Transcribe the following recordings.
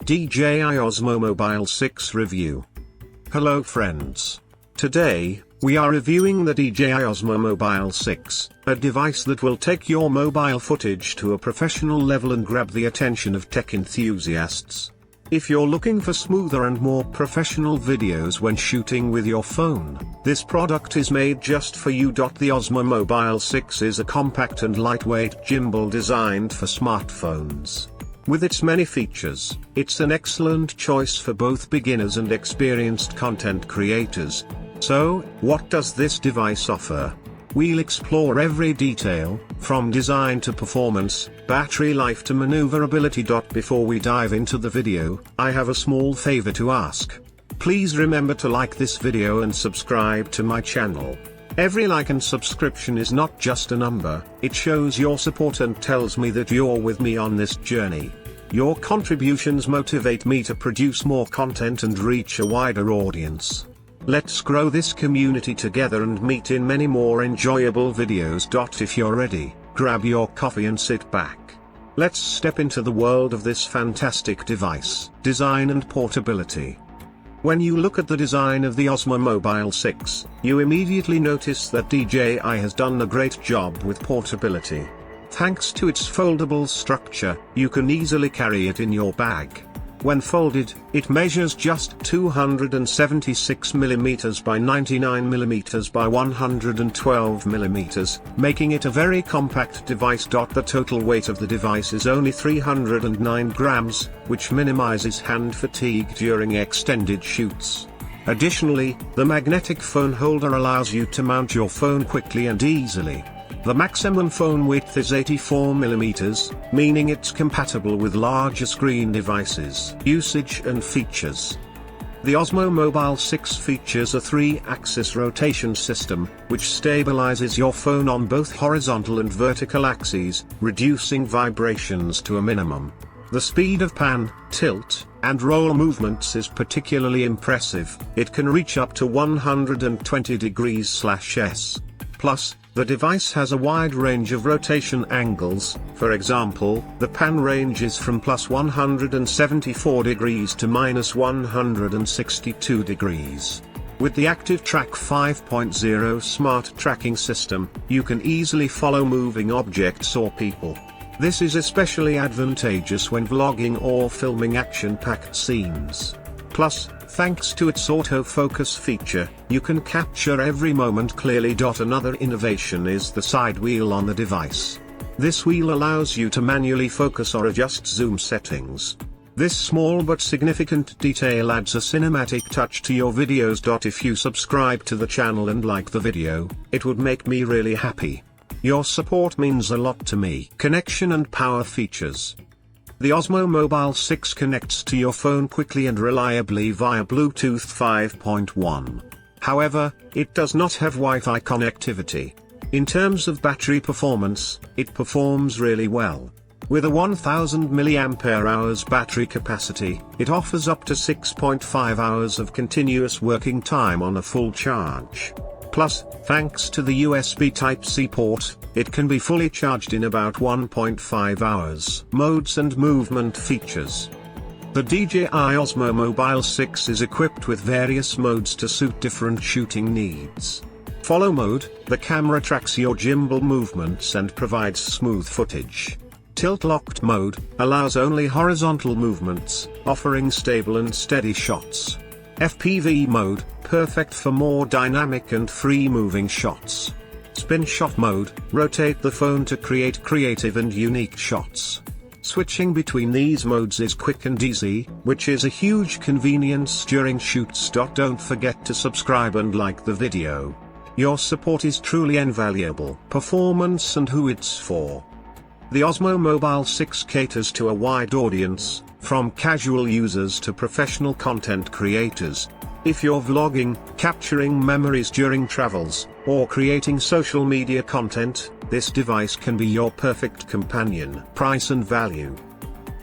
DJI Osmo Mobile 6 review. Hello friends. Today, we are reviewing the DJI Osmo Mobile 6, a device that will take your mobile footage to a professional level and grab the attention of tech enthusiasts. If you're looking for smoother and more professional videos when shooting with your phone, this product is made just for you. The Osmo Mobile 6 is a compact and lightweight gimbal designed for smartphones. With its many features, it's an excellent choice for both beginners and experienced content creators. So, what does this device offer? We'll explore every detail, from design to performance, battery life to maneuverability. Before we dive into the video, I have a small favor to ask. Please remember to like this video and subscribe to my channel. Every like and subscription is not just a number, it shows your support and tells me that you're with me on this journey. Your contributions motivate me to produce more content and reach a wider audience. Let's grow this community together and meet in many more enjoyable videos. If you're ready, grab your coffee and sit back. Let's step into the world of this fantastic device, design and portability. When you look at the design of the Osmo Mobile 6, you immediately notice that DJI has done a great job with portability. Thanks to its foldable structure, you can easily carry it in your bag. When folded, it measures just 276mm by 99mm by 112mm, making it a very compact device. The total weight of the device is only 309 grams, which minimizes hand fatigue during extended shoots. Additionally, the magnetic phone holder allows you to mount your phone quickly and easily. The maximum phone width is 84mm, meaning it's compatible with larger screen devices. Usage and features. The Osmo Mobile 6 features a 3-axis rotation system, which stabilizes your phone on both horizontal and vertical axes, reducing vibrations to a minimum. The speed of pan, tilt, and roll movements is particularly impressive. It can reach up to 120 degrees/s. Plus, the device has a wide range of rotation angles. For example, the pan range is from +174 degrees to -162 degrees. With the ActiveTrack 5.0 smart tracking system, you can easily follow moving objects or people. This is especially advantageous when vlogging or filming action-packed scenes. Plus, thanks to its autofocus feature, you can capture every moment clearly. Another innovation is the side wheel on the device. This wheel allows you to manually focus or adjust zoom settings. This small but significant detail adds a cinematic touch to your videos. If you subscribe to the channel and like the video, it would make me really happy. Your support means a lot to me. Connection and power features. The Osmo Mobile 6 connects to your phone quickly and reliably via Bluetooth 5.1. However, it does not have Wi-Fi connectivity. In terms of battery performance, it performs really well. With a 1000 mAh battery capacity, it offers up to 6.5 hours of continuous working time on a full charge. Plus, thanks to the USB Type-C port, it can be fully charged in about 1.5 hours. Modes and movement features. The DJI Osmo Mobile 6 is equipped with various modes to suit different shooting needs. Follow mode, the camera tracks your gimbal movements and provides smooth footage. Tilt-locked mode, allows only horizontal movements, offering stable and steady shots. FPV mode, perfect for more dynamic and free-moving shots. SpinShot mode, rotate the phone to create creative and unique shots. Switching between these modes is quick and easy, which is a huge convenience during shoots. Don't forget to subscribe and like the video. Your support is truly invaluable. Performance and who it's for. The Osmo Mobile 6 caters to a wide audience, from casual users to professional content creators. If you're vlogging, capturing memories during travels, or creating social media content, this device can be your perfect companion. Price and value.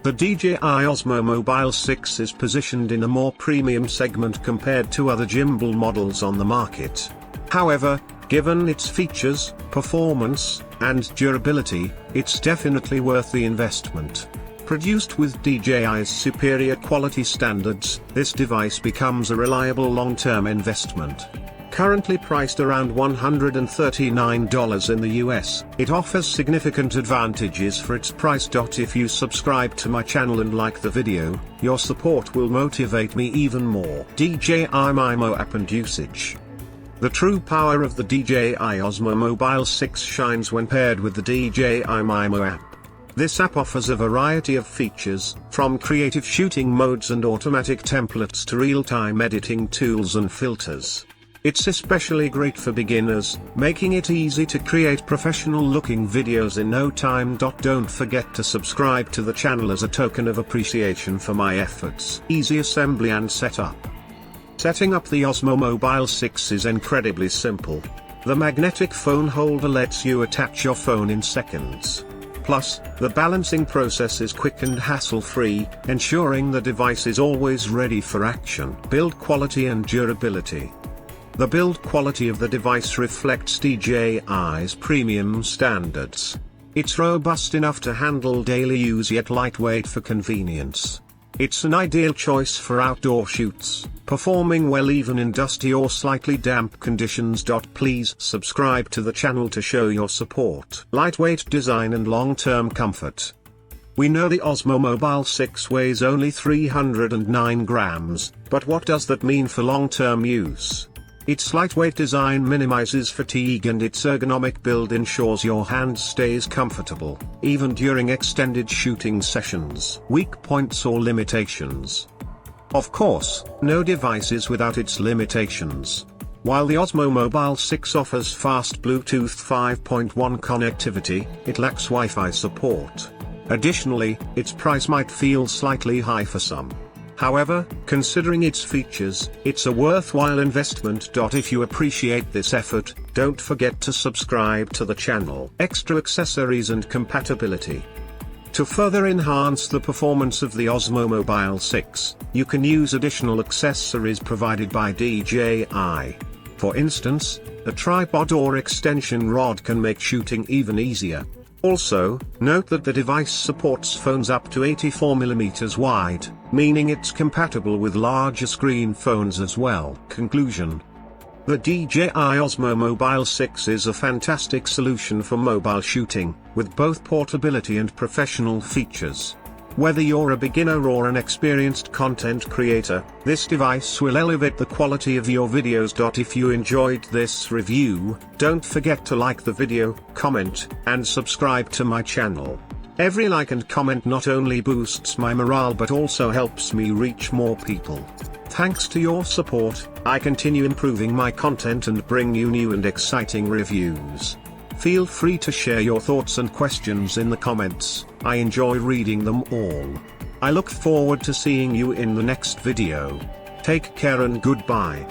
The DJI Osmo Mobile 6 is positioned in a more premium segment compared to other gimbal models on the market. However, given its features, performance, and durability, it's definitely worth the investment. Produced with DJI's superior quality standards, this device becomes a reliable long-term investment. Currently priced around $139 in the US, it offers significant advantages for its price. If you subscribe to my channel and like the video, your support will motivate me even more. DJI Mimo app and usage. The true power of the DJI Osmo Mobile 6 shines when paired with the DJI Mimo app. This app offers a variety of features, from creative shooting modes and automatic templates to real-time editing tools and filters. It's especially great for beginners, making it easy to create professional-looking videos in no time. Don't forget to subscribe to the channel as a token of appreciation for my efforts. Easy assembly and setup. Setting up the Osmo Mobile 6 is incredibly simple. The magnetic phone holder lets you attach your phone in seconds. Plus, the balancing process is quick and hassle-free, ensuring the device is always ready for action. Build quality and durability. The build quality of the device reflects DJI's premium standards. It's robust enough to handle daily use yet lightweight for convenience. It's an ideal choice for outdoor shoots, performing well even in dusty or slightly damp conditions. Please subscribe to the channel to show your support. Lightweight design and long-term comfort. We know the Osmo Mobile 6 weighs only 309 grams, but what does that mean for long-term use? Its lightweight design minimizes fatigue and its ergonomic build ensures your hand stays comfortable, even during extended shooting sessions. Weak points or limitations. Of course, no device is without its limitations. While the Osmo Mobile 6 offers fast Bluetooth 5.1 connectivity, it lacks Wi-Fi support. Additionally, its price might feel slightly high for some. However, considering its features, it's a worthwhile investment. If you appreciate this effort, don't forget to subscribe to the channel. Extra accessories and compatibility. To further enhance the performance of the Osmo Mobile 6, you can use additional accessories provided by DJI. For instance, a tripod or extension rod can make shooting even easier. Also, note that the device supports phones up to 84mm wide, meaning it's compatible with larger screen phones as well. Conclusion. The DJI Osmo Mobile 6 is a fantastic solution for mobile shooting, with both portability and professional features. Whether you're a beginner or an experienced content creator, this device will elevate the quality of your videos. If you enjoyed this review, don't forget to like the video, comment, and subscribe to my channel. Every like and comment not only boosts my morale but also helps me reach more people. Thanks to your support, I continue improving my content and bring you new and exciting reviews. Feel free to share your thoughts and questions in the comments, I enjoy reading them all. I look forward to seeing you in the next video. Take care and goodbye.